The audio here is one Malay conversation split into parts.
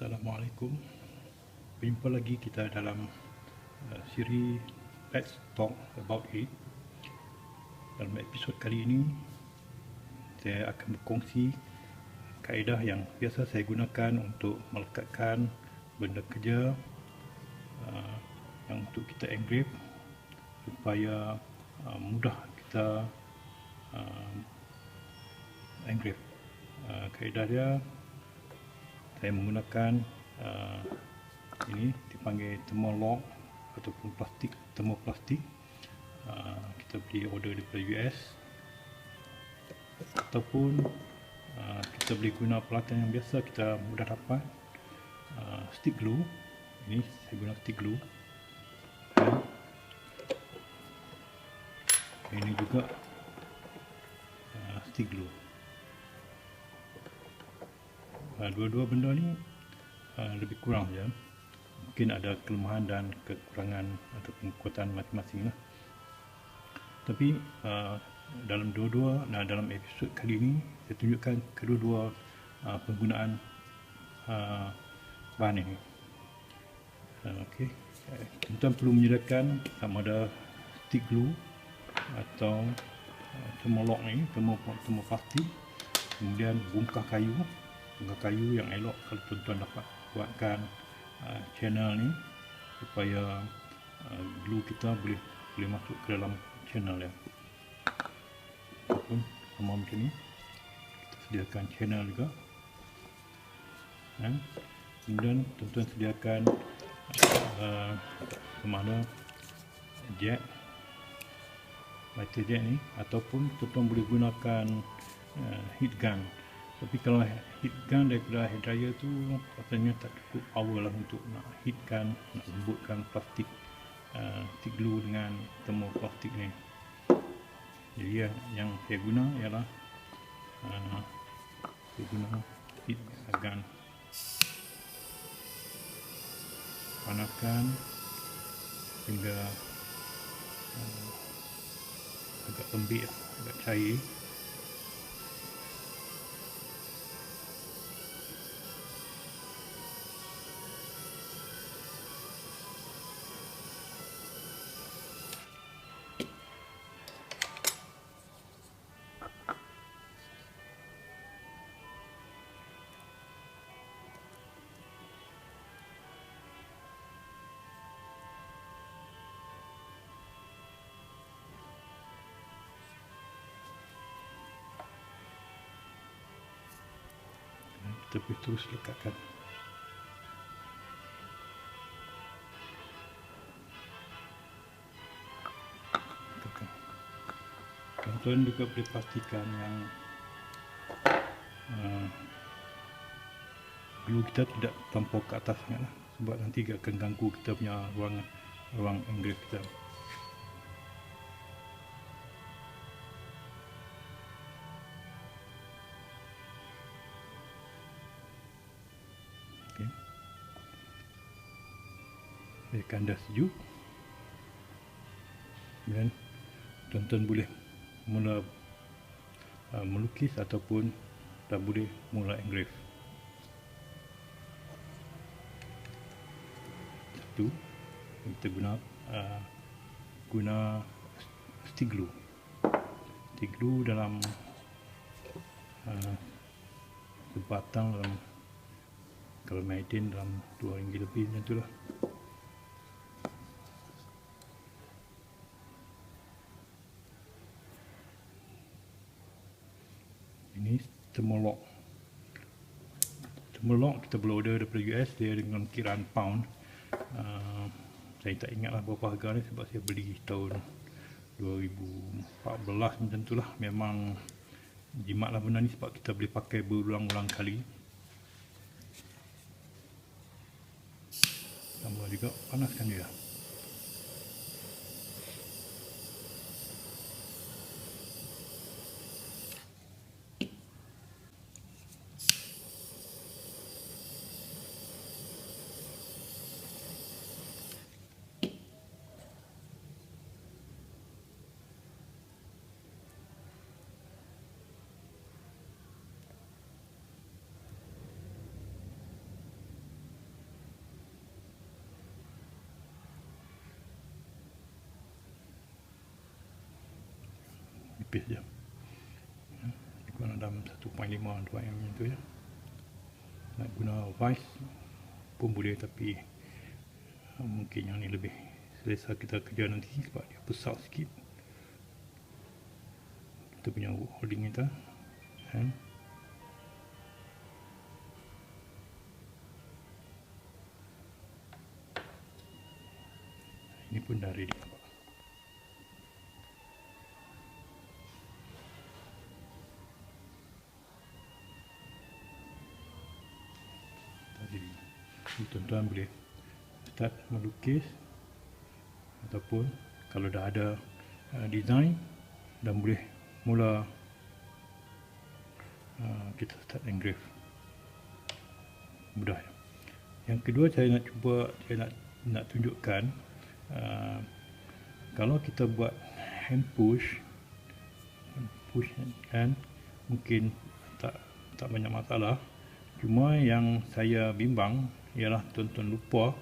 Assalamualaikum. Berjumpa lagi kita dalam siri Let's Talk About It. Dalam episod kali ini, saya akan berkongsi kaedah yang biasa saya gunakan untuk melekatkan benda kerja yang untuk kita engrave supaya mudah kita engrave. Kaedah dia, saya menggunakan ini dipanggil thermolock ataupun termoplastik. Kita beli order daripada US, ataupun kita boleh guna peralatan yang biasa kita mudah dapat. Stick glue, ini saya guna stick glue. Ini juga stick glue. Dua-dua benda ni lebih kurang saja. Mungkin ada kelemahan dan kekurangan ataupun kekuatan masing-masing lah. Tapi dalam dalam episod kali ini saya tunjukkan kedua-dua penggunaan bahan ini. Okey, tuan perlu menyediakan sama ada stick glue atau thermolock ni, termoplastik, kemudian bongkah kayu yang elok kalau tuan-tuan dapat buatkan channel ni supaya glue kita boleh masuk ke dalam channel ya. Ataupun sama macam ni, kita sediakan channel juga. Kemudian tuan-tuan sediakan mana jet, lighter jet ni, ataupun tuan-tuan boleh gunakan heat gun. Tapi kalau heat gun daripada hair dryer tu rasanya tak cukup power lah untuk nak heatkan, nak lembutkan plastik stick glue dengan termoplastik ni. Jadi yang saya guna ialah saya guna heat gun. Panaskan hingga agak lembik, agak cair. Kita boleh terus lekatkan. Tuan-tuan juga boleh pastikan yang glue kita tidak terlampau ke atas sangat lah, sebab nanti akan ganggu kita punya ruang engrave kita. Biarkan dah sejuk, dan tuan-tuan boleh mula melukis ataupun dah boleh mula engrave. Satu, kita guna stick glue. Stick glue dalam sebatang dalam, kalau Maiden dalam RM2 lebih macam tu lah. Ini thermolock. Kita boleh order daripada US, dia dengan kiraan pound. Saya tak ingatlah berapa harga ni sebab saya beli tahun 2014 macam tu lah. Memang jimat lah benda ni sebab kita boleh pakai berulang-ulang kali. Tambah juga panaskan dia. tipis je. Kurang dalam 1.5-2 mm tu ya. Nak guna vice pun boleh, tapi mungkin yang ni lebih selesa kita kerja nanti sebab dia besar sikit. Kita punya holding kita kan. Ini pun dah ready. Jadi tuan-tuan boleh start melukis, ataupun kalau dah ada design dan boleh mula kita start engrave. Mudah. Yang kedua saya nak tunjukkan, kalau kita buat hand push kan, mungkin tak banyak masalah. Cuma yang saya bimbang ialah tuan-tuan lupa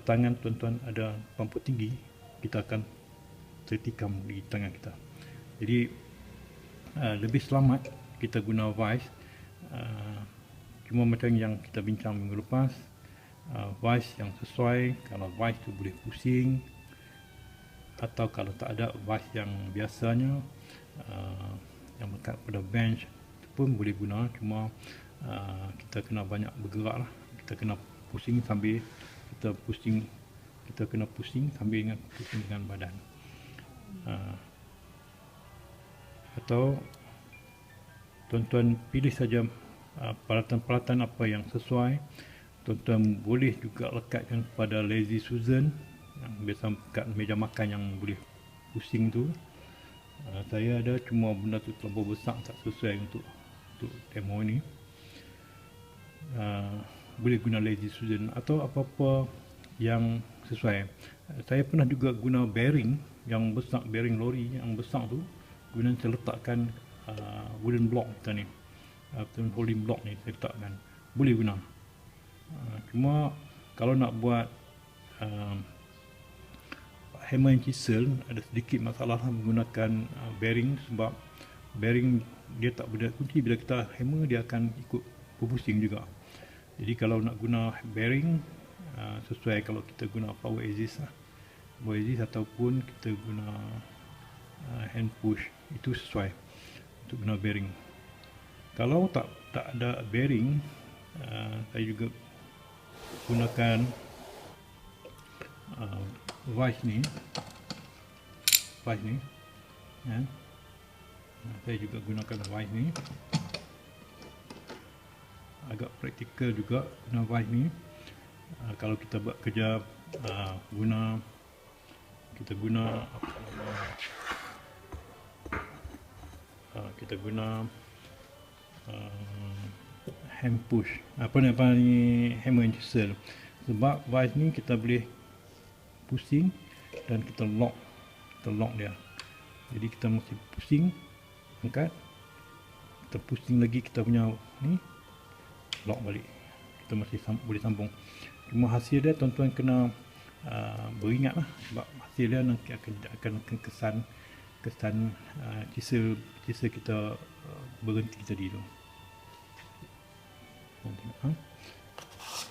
tangan tuan-tuan ada pamput tinggi, kita akan tertikam di tangan kita. Jadi lebih selamat kita guna vice. Cuma macam yang kita bincang minggu lepas, vice yang sesuai. Kalau vice tu boleh pusing, atau kalau tak ada vice yang biasanya yang lekat pada bench pun boleh guna. Cuma kita kena banyak bergerak lah. Kita kena pusing sambil kita kena pusing sambil pusing dengan badan. Atau tuan-tuan pilih saja peralatan-peralatan apa yang sesuai. Tuan-tuan boleh juga lekatkan pada Lazy Susan yang biasa kat meja makan yang boleh pusing tu. Saya ada, cuma benda tu terlalu besar, tak sesuai untuk demo ni. Boleh guna Lazy Susan atau apa-apa yang sesuai. Saya pernah juga guna bearing yang besar, bearing lori yang besar tu, guna saya letakkan wooden block kita ni, holding block ni saya letakkan, boleh guna. Cuma kalau nak buat hammer and chisel, ada sedikit masalah menggunakan bearing, sebab bearing dia tak boleh kunci. Bila kita hammer, dia akan ikut berpusing juga. Jadi kalau nak guna bearing, sesuai kalau kita guna power assist ataupun kita guna hand push, itu sesuai untuk guna bearing. Kalau tak ada bearing, saya juga gunakan vice ni ya. Saya juga gunakan vice ni, agak praktikal juga guna vice ni. Kalau kita buat kerja kita guna hand push, apa ni, hammer and chisel. Sebab vice ni kita boleh pusing dan kita lock dia. Jadi kita mesti pusing, angkat, kita pusing lagi, kita punya ni lock balik, kita masih boleh sambung. Cuma hasil dia tuan-tuan kena beringat lah, sebab hasil dia nanti akan kesan chisel kita berhenti tadi tu. Tengok,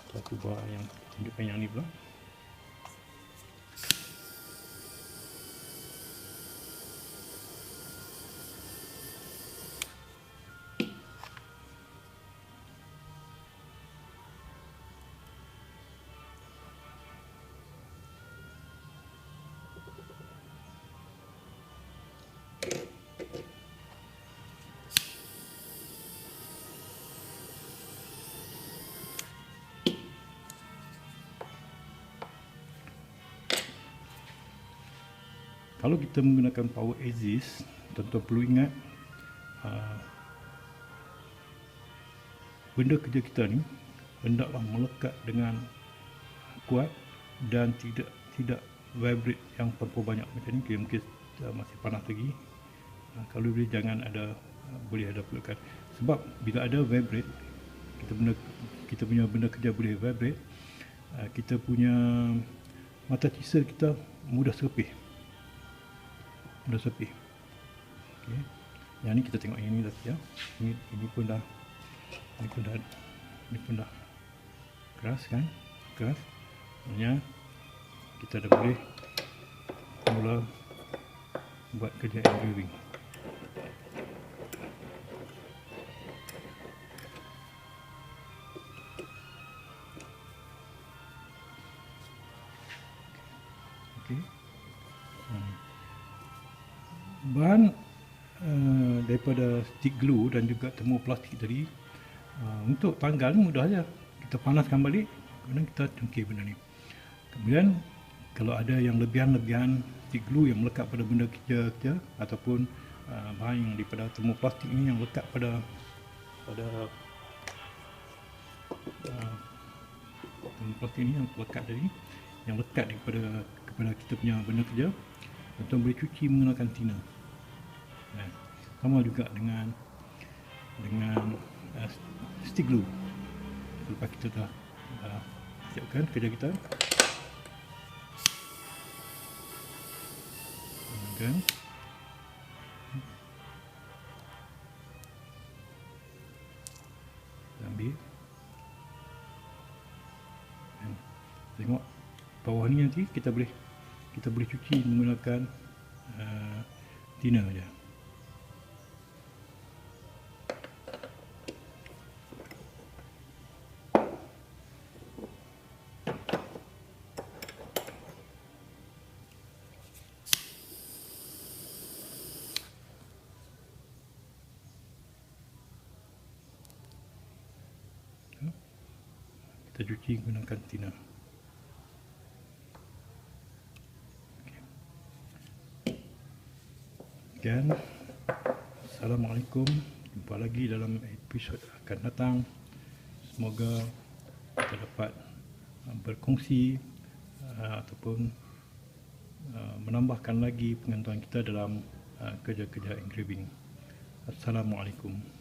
kita cuba yang tunjukkan yang ni pula. Kalau kita menggunakan power assist, tuan-tuan perlu ingat benda kerja kita ni hendaklah melekat dengan kuat dan tidak vibrate yang terlalu banyak macam ni. Mungkin masih panas lagi. Kalau boleh jangan ada, boleh ada perlukan, sebab bila ada vibrate, kita punya benda kerja boleh vibrate, kita punya mata chisel kita mudah serpih. Okay. Yang ni kita tengok yang ni dah siap. Ini pun dah keras kan? Keras. Maksudnya kita dah boleh mula buat kerja engraving. Okey. Bahan daripada stick glue dan juga termoplastik tadi, untuk tanggal mudah saja. Kita panaskan balik, kemudian kita cungkir benda ni. Kemudian kalau ada yang lebihan stick glue yang melekat pada benda kerja ataupun bahan yang daripada termoplastik ni yang lekat pada termoplastik ni yang lekat tadi, yang lekat kepada kita punya benda kerja, tuan boleh cuci menggunakan thinner. Sama juga dengan stick glue. Lepas kita dah siapkan kerja kita, kemudian ambil, dan tengok bawah ni nanti kita boleh cuci menggunakan thinner aja. Kita cuci menggunakan thinner. Sekian. Assalamualaikum. Jumpa lagi dalam episod akan datang. Semoga kita dapat berkongsi ataupun menambahkan lagi pengetahuan kita dalam kerja-kerja engraving. Assalamualaikum.